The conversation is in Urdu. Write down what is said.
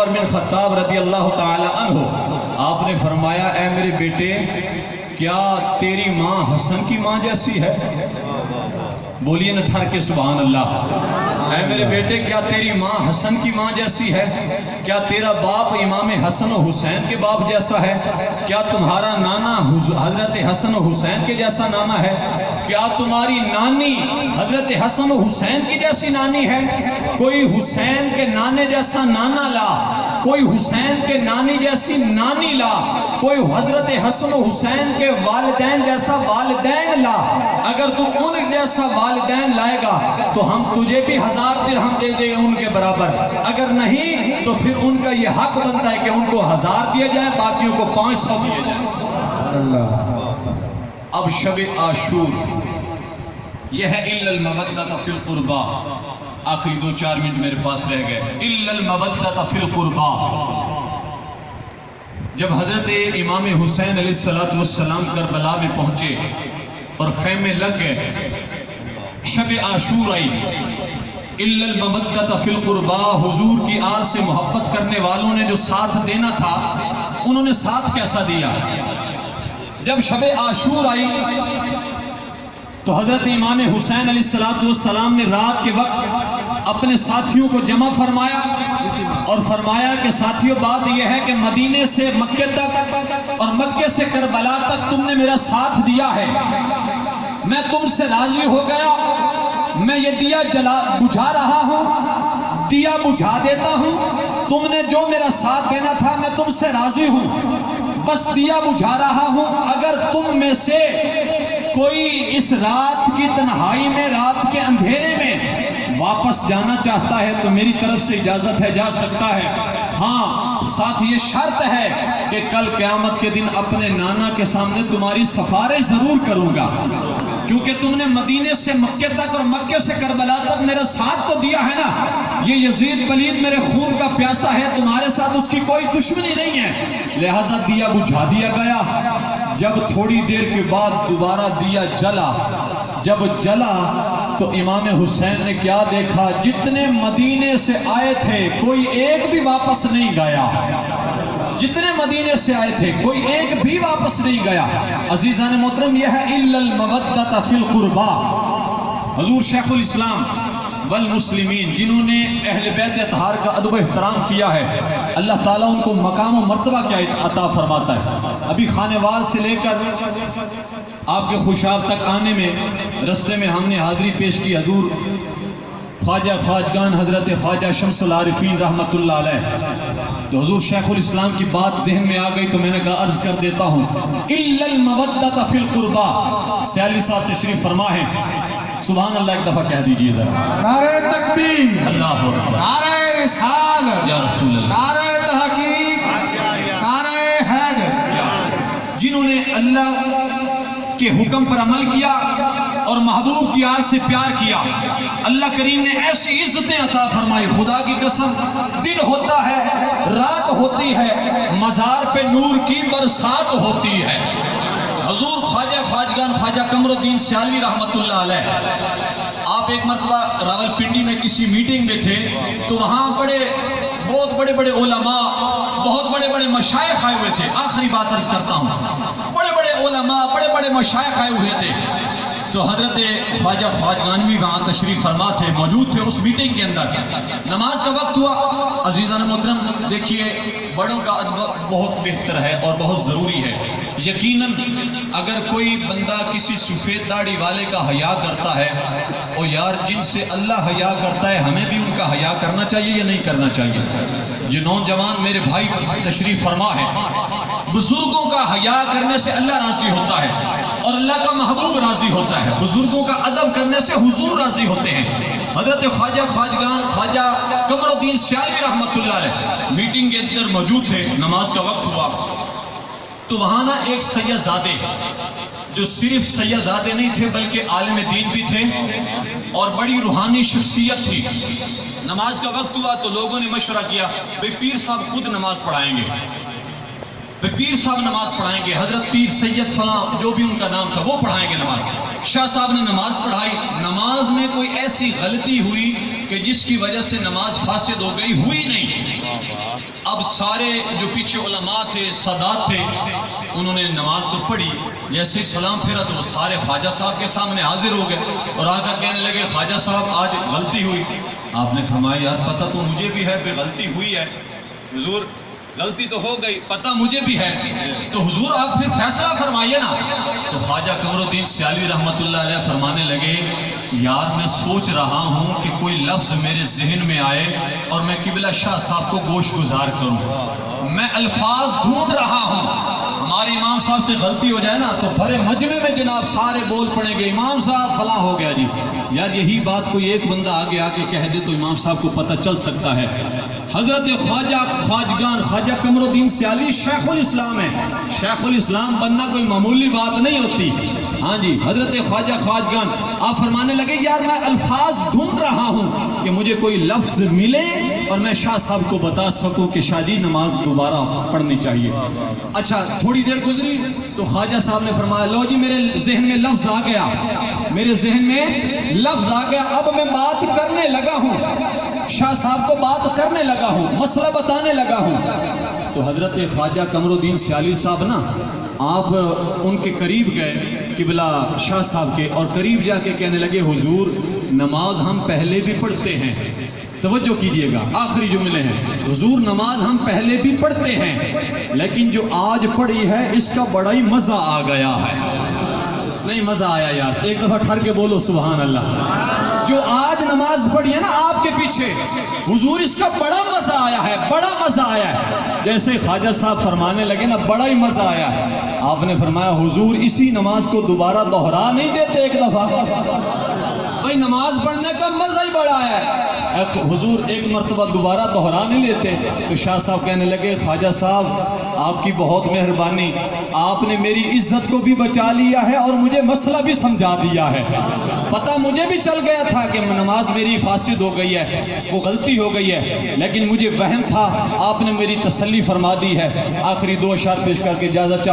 عمر بن خطاب رضی اللہ تعالی عنہ، آپ نے فرمایا اے میرے بیٹے کیا تیری ماں حسن کی ماں جیسی ہے؟ بولیے نہ ٹھر کے سبحان اللہ۔ اے میرے بیٹے کیا تیری ماں حسن کی ماں جیسی ہے؟ کیا تیرا باپ امام حسن و حسین کے باپ جیسا ہے؟ کیا تمہارا نانا حضرت حسن و حسین کے جیسا نانا ہے؟ کیا تمہاری نانی حضرت حسن و حسین کی جیسی نانی ہے؟ کوئی حسین کے نانے جیسا نانا لا، کوئی حسین کے نانی جیسی نانی لا، کوئی حضرت حسن و حسین کے والدین جیسا والدین لا۔ اگر تو ان جیسا والدین لائے گا تو ہم تجھے بھی 1000 درہم دے دیں ان کے برابر، اگر نہیں تو پھر ان کا یہ حق بنتا ہے کہ ان کو 1000 دیا جائے، باقیوں کو 500 دیا جائے۔ اب شب عاشور یہ ہے الا المودۃ فی القربى، آخری 2-4 منٹ میرے پاس رہ گئے۔ الا المودۃ فی القربى، جب حضرت امام حسین علیہ السلام کربلا میں پہنچے اور خیمے لگ گئے، شب عاشور آئی، الا المودۃ فی القربى، حضور کی آل سے محبت کرنے والوں نے جو ساتھ دینا تھا انہوں نے ساتھ کیسا دیا؟ جب شب عاشور آئی تو حضرت امام حسین علیہ السلام نے رات کے وقت اپنے ساتھیوں کو جمع فرمایا اور فرمایا کہ ساتھیوں بات یہ ہے کہ مدینے سے مکے تک اور مکے سے کربلا تک تم نے میرا ساتھ دیا ہے، میں تم سے راضی ہو گیا، میں یہ دیا بجھا رہا ہوں، دیا بجھا دیتا ہوں، تم نے جو میرا ساتھ دینا تھا میں تم سے راضی ہوں، بس دیا بجھا رہا ہوں۔ اگر تم میں سے کوئی اس رات کی تنہائی میں، رات کے اندھیرے میں واپس جانا چاہتا ہے تو میری طرف سے اجازت ہے، جا سکتا ہے، ہاں ساتھ یہ شرط ہے کہ کل قیامت کے دن اپنے نانا کے سامنے تمہاری سفارش ضرور کروں گا، کیونکہ تم نے مدینے سے مکے تک اور مکے سے کربلا تک میرا ساتھ تو دیا ہے نا۔ یہ یزید پلید میرے خون کا پیاسا ہے، تمہارے ساتھ اس کی کوئی دشمنی نہیں ہے، لہٰذا دیا بجھا دیا گیا۔ جب تھوڑی دیر کے بعد دوبارہ دیا جلا، جب جلا تو امام حسین نے کیا دیکھا؟ جتنے مدینے سے آئے تھے کوئی ایک بھی واپس نہیں گیا، جتنے مدینے سے آئے تھے کوئی ایک بھی واپس نہیں گیا۔ عزیزان محترم یہ ہے الا المودۃ فی القربى۔ حضور شیخ الاسلام والمسلمین جنہوں نے اہل بیت اطہار کا ادب و احترام کیا ہے، اللہ تعالیٰ ان کو مقام و مرتبہ کیا عطا فرماتا ہے۔ ابھی خانوال سے لے کر آپ کے خوشاب تک آنے میں رستے میں ہم نے حاضری پیش کی حضور خواجہ خواجگان حضرت خواجہ شمس العارفین رحمت اللہ علیہ، تو حضور شیخ الاسلام کی بات ذہن میں آ گئی تو میں نے کہا عرض کر دیتا ہوں الا المودۃ فی القربى۔ سیالی صاحب تشریف فرما ہے، سبحان اللہ ایک دفعہ کہہ دیجئے ذرا۔ نعرہ تکبیر، اللہ اکبر، نعرہ رسالت، یا رسول اللہ، نعرہ تحقیق، نعرہ حیدر۔ جنہوں نے اللہ کے حکم پر عمل کیا اور محبوب کی آل سے پیار کیا، اللہ کریم نے ایسی عزتیں عطا فرمائی، خدا کی قسم دن ہوتا ہے، رات ہوتی ہے، مزار پہ نور کی برسات ہوتی ہے۔ حضور خواجہ خواجگان خواجہ قمر الدین سیالوی رحمت اللہ علیہ، آپ ایک مرتبہ راول پنڈی میں کسی میٹنگ میں تھے تو وہاں بہت بڑے بڑے علماء، بہت بڑے بڑے مشائخ آئے ہوئے تھے۔ آخری بات عرض کرتا ہوں، بڑے بڑے علماء، بڑے بڑے مشائخ آئے ہوئے تھے، تو حضرت خواجہ خواجگانوی وہاں تشریف فرما تھے، موجود تھے اس میٹنگ کے اندر۔ نماز کا وقت ہوا، عزیزان محترم دیکھیے بڑوں کا ادب بہت بہتر ہے اور بہت ضروری ہے۔ یقیناً اگر کوئی بندہ کسی سفید داڑھی والے کا حیا کرتا ہے، او یار جن سے اللہ حیا کرتا ہے ہمیں بھی ان کا حیا کرنا چاہیے یا نہیں کرنا چاہیے؟ جو نوجوان میرے بھائی تشریف فرما ہے، بزرگوں کا حیا کرنے سے اللہ راضی ہوتا ہے اور اللہ کا محبوب راضی ہوتا ہے، بزرگوں کا ادب کرنے سے حضور راضی ہوتے ہیں۔ حضرت خواجہ خواجگان خواجہ قمر الدین سیالوی رحمت اللہ علیہ میٹنگ کے اندر موجود تھے، نماز کا وقت ہوا تو وہاں نا ایک سیدزادے جو صرف سیدزادے نہیں تھے بلکہ عالم دین بھی تھے اور بڑی روحانی شخصیت تھی۔ نماز کا وقت ہوا تو لوگوں نے مشورہ کیا بھئی پیر صاحب خود نماز پڑھائیں گے، پھر پیر صاحب نماز پڑھائیں گے، حضرت پیر سید فلاں جو بھی ان کا نام تھا وہ پڑھائیں گے نماز۔ شاہ صاحب نے نماز پڑھائی، نماز میں کوئی ایسی غلطی ہوئی کہ جس کی وجہ سے نماز فاسد ہو گئی، ہوئی نہیں۔ اب سارے جو پیچھے علماء تھے، سادات تھے، انہوں نے نماز تو پڑھی، جیسے ہی سلام پھرا تو وہ سارے خواجہ صاحب کے سامنے حاضر ہو گئے اور آ کر کہنے لگے خواجہ صاحب آج غلطی ہوئی۔ آپ نے فرمایا یار پتہ تو مجھے بھی ہے کہ غلطی ہوئی ہے حضور، غلطی تو ہو گئی، پتہ مجھے بھی ہے، تو حضور آپ پھر فیصلہ فرمائیے نا۔ تو خواجہ قمر الدین سیالوی رحمۃ اللہ علیہ فرمانے لگے یار میں سوچ رہا ہوں کہ کوئی لفظ میرے ذہن میں آئے اور میں قبلہ شاہ صاحب کو گوش گزار کروں، میں الفاظ ڈھونڈ رہا ہوں۔ ہمارے امام صاحب سے غلطی ہو جائے نا تو بھرے مجمع میں جناب سارے بول پڑیں گے امام صاحب فلاں ہو گیا جی، یار یہی بات کوئی ایک بندہ آگے آ کے کہہ دے تو امام صاحب کو پتہ چل سکتا ہے۔ حضرت خواجگان خواجہ قمر الدین سیالوی شیخ الاسلام ہے، شیخ الاسلام بننا کوئی معمولی بات نہیں ہوتی۔ ہاں جی، حضرت خواجگان آپ فرمانے لگے یار میں الفاظ ڈھونڈ رہا ہوں کہ مجھے کوئی لفظ ملے اور میں شاہ صاحب کو بتا سکوں کہ شاہ جی نماز دوبارہ پڑھنی چاہیے۔ اچھا تھوڑی دیر گزری تو خواجہ صاحب نے فرمایا لو جی میرے ذہن میں لفظ آ گیا، میرے ذہن میں لفظ آ گیا، اب میں بات کرنے لگا ہوں، شاہ صاحب کو بات کرنے لگا ہوں، مسئلہ بتانے لگا ہوں۔ تو حضرت خواجہ قمر الدین سیالوی صاحب نا آپ ان کے قریب گئے قبلہ شاہ صاحب کے اور قریب جا کے کہنے لگے حضور نماز ہم پہلے بھی پڑھتے ہیں، توجہ کیجئے گا آخری جملے ہیں، حضور نماز ہم پہلے بھی پڑھتے ہیں لیکن جو آج پڑھی ہے اس کا بڑا ہی مزہ آ گیا ہے۔ نہیں مزہ آیا یار، ایک دفعہ ٹھہر کے بولو سبحان اللہ۔ جو آج نماز پڑھی ہے نا آپ کے پیچھے حضور اس کا بڑا مزہ آیا ہے، بڑا مزہ آیا ہے۔ جیسے خواجہ صاحب فرمانے لگے نا بڑا ہی مزہ آیا ہے، آپ نے فرمایا حضور اسی نماز کو دوبارہ دوہرا نہیں دیتے ایک دفعہ؟ بھائی نماز پڑھنے کا مزہ ہی بڑا ہے، حضور ایک مرتبہ دوبارہ دوہرا نہیں لیتے؟ تو شاہ صاحب کہنے لگے خواجہ صاحب آپ کی بہت مہربانی، آپ نے میری عزت کو بھی بچا لیا ہے اور مجھے مسئلہ بھی سمجھا دیا ہے۔ پتہ مجھے بھی چل گیا تھا کہ نماز میری فاسد ہو گئی ہے، وہ غلطی ہو گئی ہے، لیکن مجھے وہم تھا، آپ نے میری تسلی فرما دی ہے۔ آخری دو اشعار پیش کر کے اجازت چاہوں